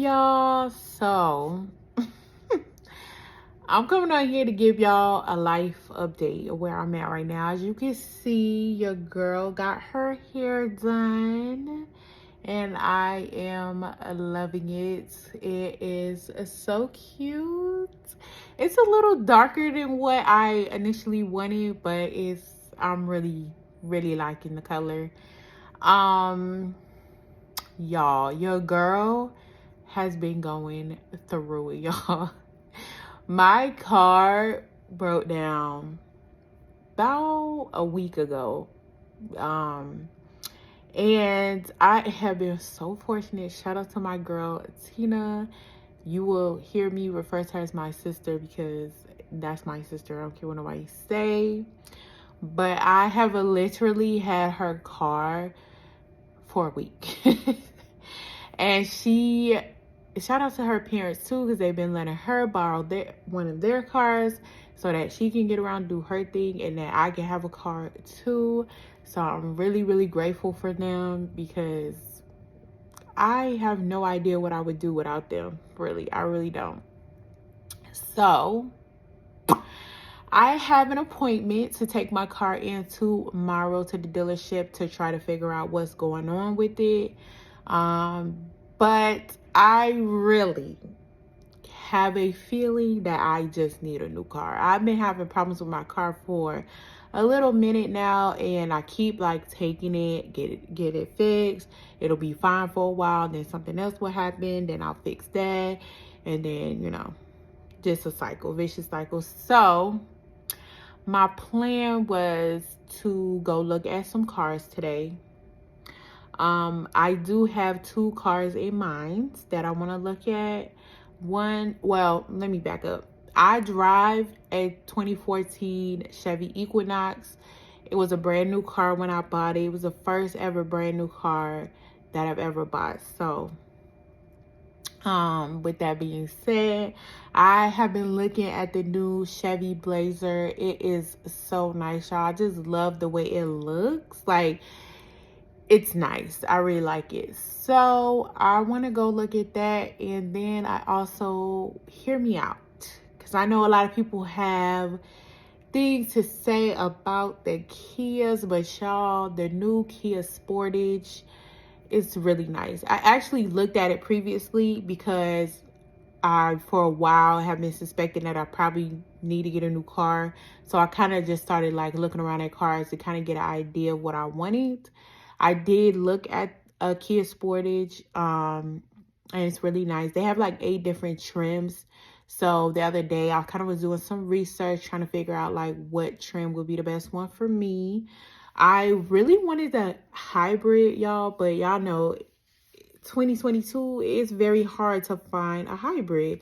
y'all? So, I'm coming on here to give y'all a life update of where I'm at right now. As you can see, your girl got her hair done, and I am loving it. It is so cute. It's a little darker than what I initially wanted, but I'm really liking the color. Um, y'all, your girl has been going through it, y'all. My car broke down about a week ago. Um, and I have been so fortunate. Shout out to my girl, Tina. You will hear me refer to her as my sister because that's my sister. I don't care what nobody say. But I have literally had her car for a week. And shout out to her parents too, because they've been letting her borrow one of their cars so that she can get around, do her thing, and that I can have a car too. So I'm really grateful for them, because I have no idea what I would do without them. Really, I really don't. So I have an appointment to take my car in tomorrow to the dealership to try to figure out what's going on with it. But I really have a feeling that I just need a new car. I've been having problems with my car for a little minute now, and I keep like taking it, get it fixed. It'll be fine for a while, then something else will happen, then I'll fix that, and then just a cycle, vicious cycle. So my plan was to go look at some cars today. I do have two cars in mind that I want to look at. Let me back up. I drive a 2014 Chevy Equinox. It was a brand new car when I bought it. It was the first ever brand new car that I've ever bought. So, with that being said, I have been looking at the new Chevy Blazer. It is so nice, y'all. I just love the way it looks. Like, it's nice. I really like it. So I want to go look at that. And then I also, hear me out, because I know a lot of people have things to say about the Kias, but y'all, the new Kia Sportage is really nice. I actually looked at it previously because I, for a while, have been suspecting that I probably need to get a new car. So I kind of just started like looking around at cars to kind of get an idea of what I wanted. I did look at a Kia Sportage, and it's really nice. They have like 8 different trims. So the other day I kind of was doing some research trying to figure out like what trim would be the best one for me. I really wanted the hybrid, y'all, but y'all know 2022 is very hard to find a hybrid.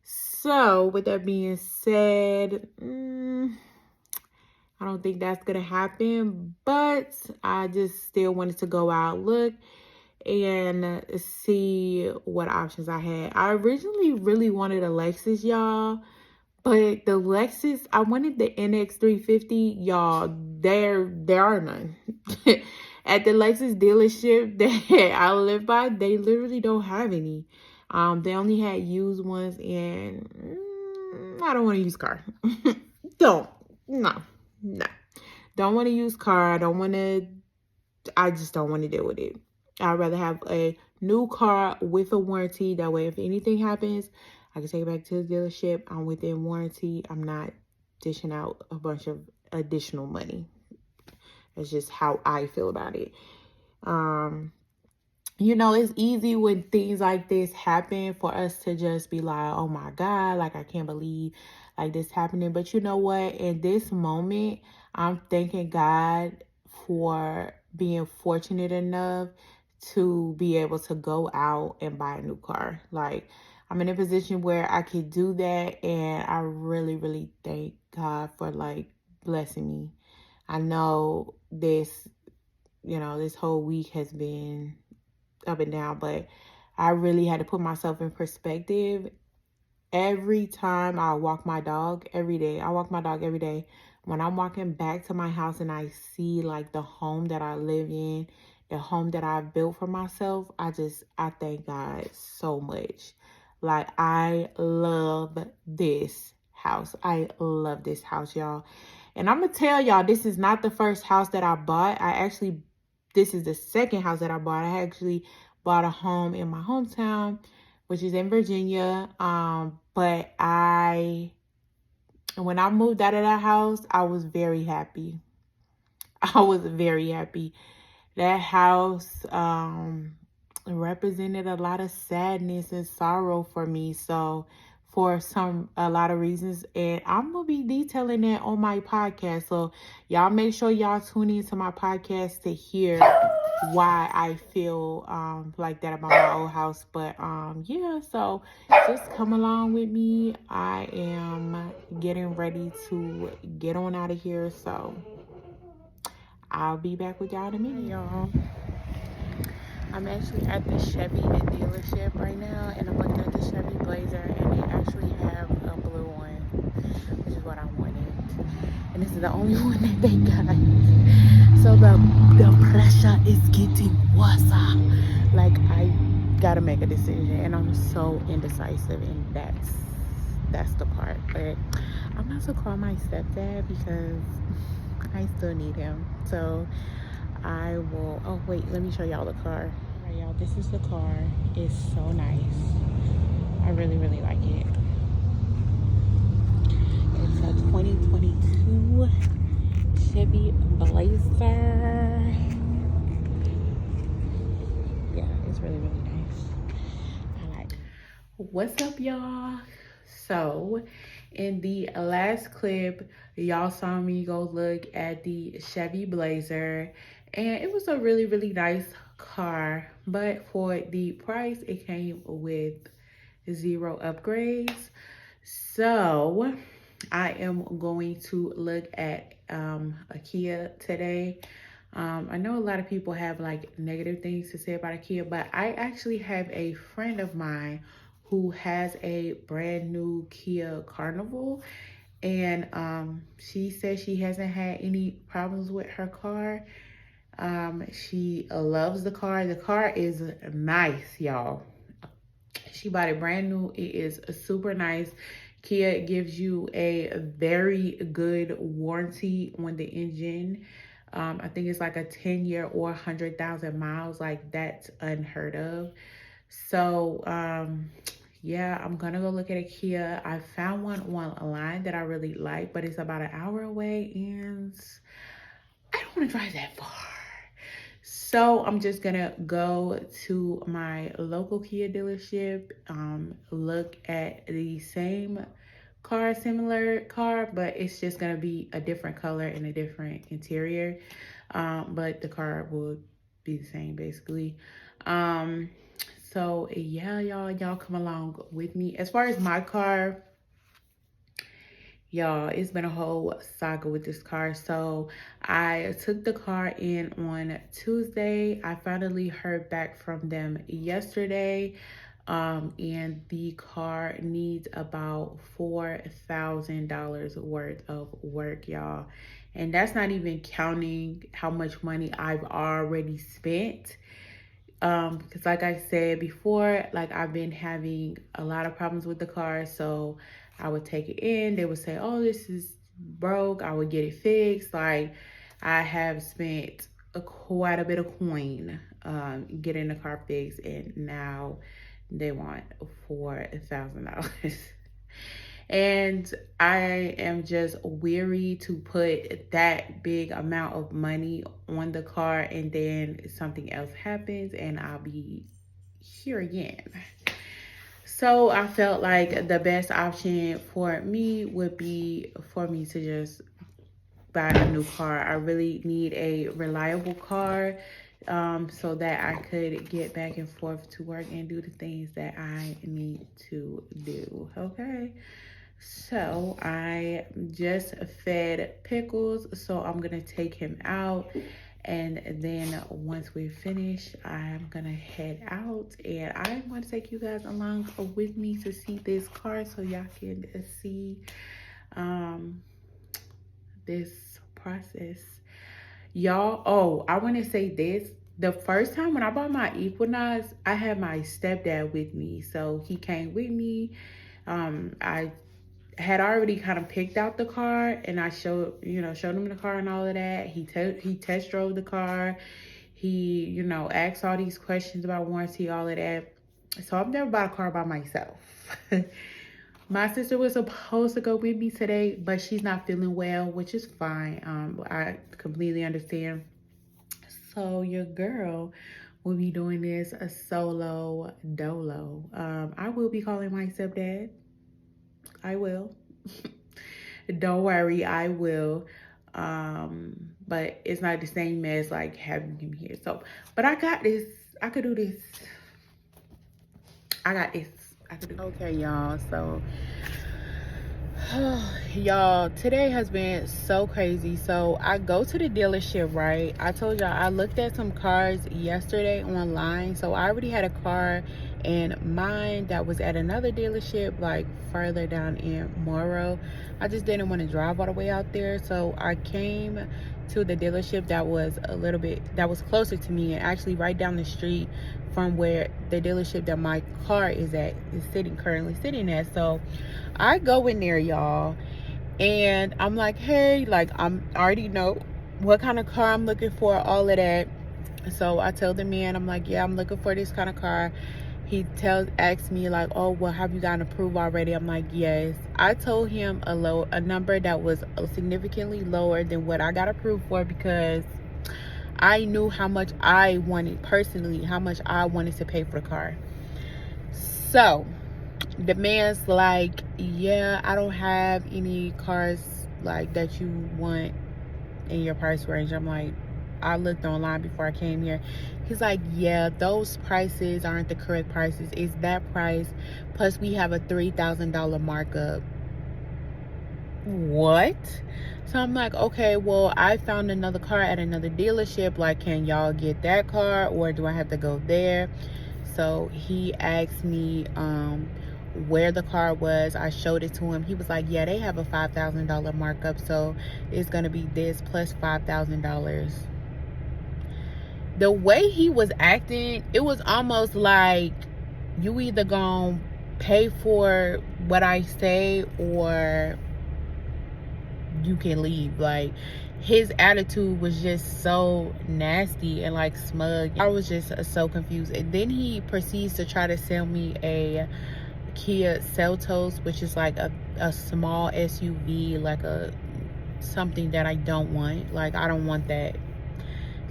So with that being said, I don't think that's gonna happen, but I just still wanted to go out, look, and see what options I had. I originally really wanted a Lexus, y'all, but the Lexus, I wanted the NX350, y'all. There are none. At the Lexus dealership that I live by, they literally don't have any. They only had used ones, and I don't want to use car. Don't. No. Don't want to use car. I just don't want to deal with it. I'd rather have a new car with a warranty. That way, if anything happens, I can take it back to the dealership. I'm within warranty. I'm not dishing out a bunch of additional money. That's just how I feel about it. It's easy when things like this happen for us to just be like, oh my God, like I can't believe like this happening. But you know what? In this moment, I'm thanking God for being fortunate enough to be able to go out and buy a new car. Like, I'm in a position where I could do that, and I really thank God for like blessing me. I know this whole week has been up and down, but I really had to put myself in perspective. Every time I walk my dog every day, when I'm walking back to my house and I see like the home that I live in, a home that I've built for myself. I thank God so much. Like, I love this house. I love this house, y'all. And I'm going to tell y'all, this is not the first house that I bought. This is the second house that I bought. I actually bought a home in my hometown, which is in Virginia. But when I moved out of that house, I was very happy. I was very happy. That house represented a lot of sadness and sorrow for me. So for a lot of reasons, and I'm gonna be detailing that on my podcast. So y'all make sure y'all tune into my podcast to hear why I feel like that about my old house. But yeah, so just come along with me. I am getting ready to get on out of here. So I'll be back with y'all in a minute, y'all. I'm actually at the Chevy dealership right now, and I'm looking at the Chevy Blazer, and they actually have a blue one, which is what I wanted. And this is the only one that they got. So the pressure is getting worse. Like, I gotta make a decision, and I'm so indecisive, and that's the part. But I'm about to call my stepdad because I still need him. So I will, oh wait, let me show y'all the car. All right, y'all, this is the car. It's so nice. I really, really like it. It's a 2022 Chevy Blazer. Yeah, it's really, really nice. I like it. What's up, y'all? So in the last clip, y'all saw me go look at the Chevy Blazer, and it was a really, really nice car, but for the price, it came with 0 upgrades. So I am going to look at a Kia today. I know a lot of people have like negative things to say about a Kia, but I actually have a friend of mine who has a brand new Kia Carnival, and she says she hasn't had any problems with her car. She loves the car. The car is nice, y'all. She bought it brand new. It is super nice. Kia gives you a very good warranty on the engine. I think it's like a 10-year or 100,000 miles. Like, that's unheard of. So yeah, I'm gonna go look at a Kia. I found one online that I really like, but it's about an hour away, and I don't want to drive that far. So I'm just gonna go to my local Kia dealership, look at the same car, similar car, but it's just gonna be a different color and a different interior. But the car will be the same basically. So yeah, y'all come along with me. As far as my car, y'all, it's been a whole saga with this car. So I took the car in on Tuesday. I finally heard back from them yesterday. And the car needs about $4,000 worth of work, y'all. And that's not even counting how much money I've already spent. Because like I said before, like, I've been having a lot of problems with the car. So I would take it in, they would say, oh, this is broke, I would get it fixed. Like, I have spent quite a bit of coin getting the car fixed, and now they want $4,000. And I am just weary to put that big amount of money on the car, and then something else happens and I'll be here again. So I felt like the best option for me would be for me to just buy a new car. I really need a reliable car, so that I could get back and forth to work and do the things that I need to do, okay? So I just fed Pickles, so I'm gonna take him out, and then once we finish, I'm gonna head out, and I'm gonna take you guys along with me to see this car so y'all can see this process. Y'all, oh, I want to say this. the first time when I bought my Equinox, I had my stepdad with me. So he came with me. I had already kind of picked out the car, and I showed him the car and all of that. He test drove the car. He, asked all these questions about warranty, all of that. So I've never bought a car by myself. My sister was supposed to go with me today, but she's not feeling well, which is fine. I completely understand. So your girl will be doing this a solo dolo. I will be calling my stepdad. I will. Don't worry, I will. But it's not the same as like having him here. So, but I got this. I could do this. I got this. I could do this. Okay, y'all. So y'all, today has been so crazy. So I go to the dealership, right? I told y'all I looked at some cars yesterday online. So I already had a car in mind that was at another dealership, like further down in Morrow. I just didn't want to drive all the way out there, so I came to the dealership that was closer to me, and actually right down the street from where the dealership that my car is currently sitting at. So I go in there, y'all, and I'm like, hey, like I already know what kind of car I'm looking for, all of that. So I tell the man, I'm like, yeah, I'm looking for this kind of car. He asks me like, oh, well, have you gotten approved already? I'm like, yes. I told him a number that was significantly lower than what I got approved for, because I knew how much I wanted to pay for the car. So the man's like, yeah, I don't have any cars like that you want in your price range. I'm like, I looked online before I came here. He's like, yeah, those prices aren't the correct prices. It's that price plus we have a $3,000 markup. What? So I'm like, okay, well, I found another car at another dealership. Like, can y'all get that car, or do I have to go there? So he asked me where the car was. I showed it to him. He was like, yeah, they have a $5,000 markup, so it's gonna be this plus $5,000. The way he was acting, it was almost like, you either gonna pay for what I say or you can leave. Like, his attitude was just so nasty and like smug. I was just so confused. And then he proceeds to try to sell me a Kia Seltos, which is like a small SUV, like something that I don't want. Like, I don't want that.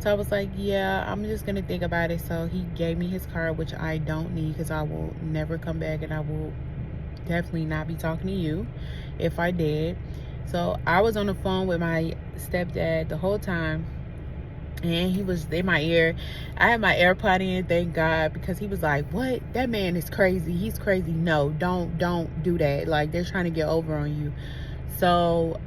So I was like, yeah, I'm just gonna think about it. So he gave me his card, which I don't need, because I will never come back, and I will definitely not be talking to you if I did. So I was on the phone with my stepdad the whole time, and he was in my ear. I had my AirPod in, thank God, because he was like, what? That man is crazy. He's crazy. No, don't do that. Like, they're trying to get over on you. So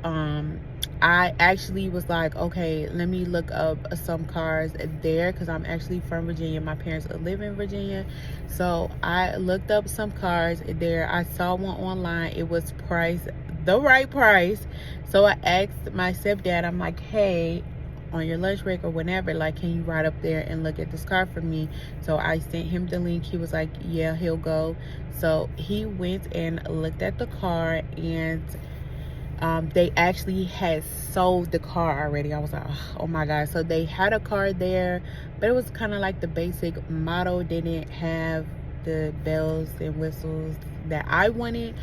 I actually was like, okay, let me look up some cars there, because I'm actually from Virginia. My parents live in Virginia. So I looked up some cars there. I saw one online. It was priced the right price. So I asked my stepdad, I'm like, hey, on your lunch break or whenever, like, can you ride up there and look at this car for me? So I sent him the link. He was like, yeah, he'll go. So he went and looked at the car, and they actually had sold the car already. I was like, oh my God. So they had a car there, but it was kind of like the basic model, didn't have the bells and whistles that I wanted.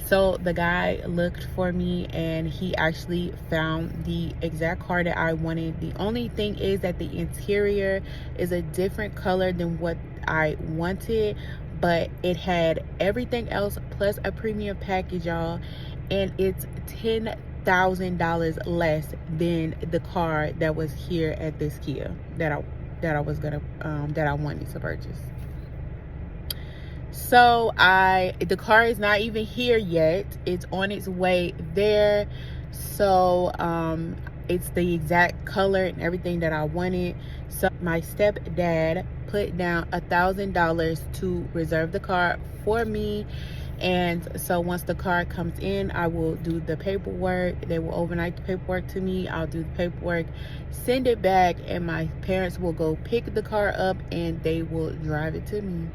So the guy looked for me, and he actually found the exact car that I wanted. The only thing is that the interior is a different color than what I wanted, but it had everything else plus a premium package, y'all, and it's $10,000 less than the car that was here at this Kia that I wanted to purchase. So the car is not even here yet. It's on its way there. So it's the exact color and everything that I wanted. So my stepdad put down $1,000 to reserve the car for me, And so once the car comes in, I will do the paperwork. They will overnight the paperwork to me. I'll do the paperwork, send it back, and my parents will go pick the car up and they will drive it to me.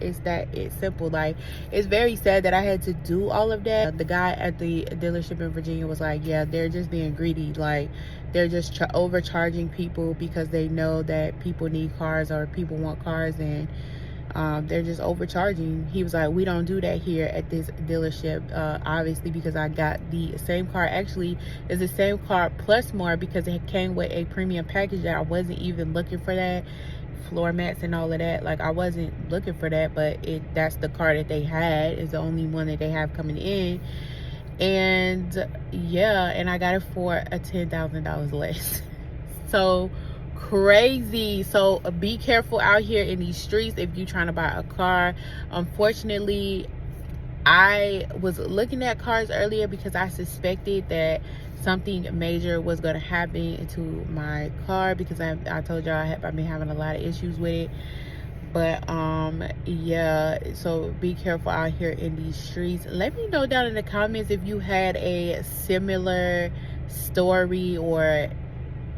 It's simple. Like, it's very sad that I had to do all of that. The guy at the dealership in Virginia was like, yeah, they're just being greedy. Like, they're just overcharging people because they know that people need cars or people want cars, and they're just overcharging. He was like, we don't do that here at this dealership, obviously, because I got the same car. Actually, it's the same car plus more, because it came with a premium package that I wasn't even looking for. That floor mats and all of that, like, I wasn't looking for that, but that's the car that they had. Is the only one that they have coming in. And yeah, and I got it for a $10,000 less. So crazy. So be careful out here in these streets if you're trying to buy a car. Unfortunately, I was looking at cars earlier because I suspected that something major was going to happen to my car, because I told y'all I've been having a lot of issues with it. But yeah, so be careful out here in these streets. Let me know down in the comments if you had a similar story, or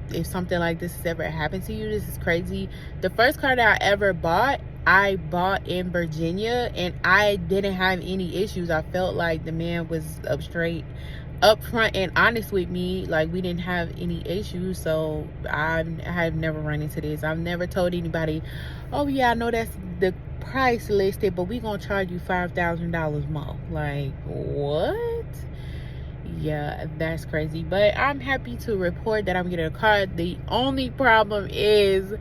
if something like this has ever happened to you. This is crazy. The first car that I ever bought, I bought in Virginia, and I didn't have any issues. I felt like the man was straight up front and honest with me. Like, we didn't have any issues. So I have never run into this. I've never told anybody, oh yeah, I know that's the price listed, but we gonna charge you $5,000 more. Like, what? Yeah, that's crazy. But I'm happy to report that I'm getting a car. The only problem is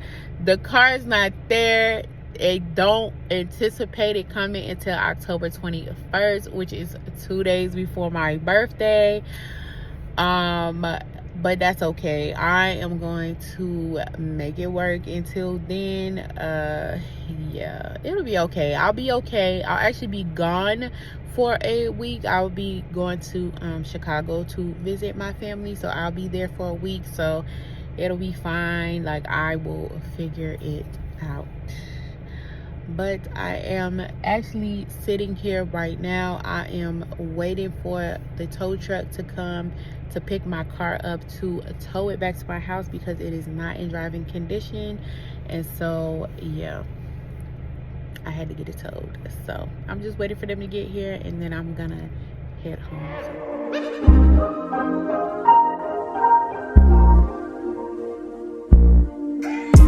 the car's not there. They don't anticipate it coming until October 21st, which is 2 days before my birthday. But that's okay. I am going to make it work until then. Yeah, it'll be okay. I'll be okay. I'll actually be gone for a week. I'll be going to Chicago to visit my family, so I'll be there for a week. So it'll be fine. Like, I will figure it out. But I am actually sitting here right now. I am waiting for the tow truck to come to pick my car up to tow it back to my house, because it is not in driving condition. And so yeah, I had to get it towed. So I'm just waiting for them to get here, and then I'm gonna head home.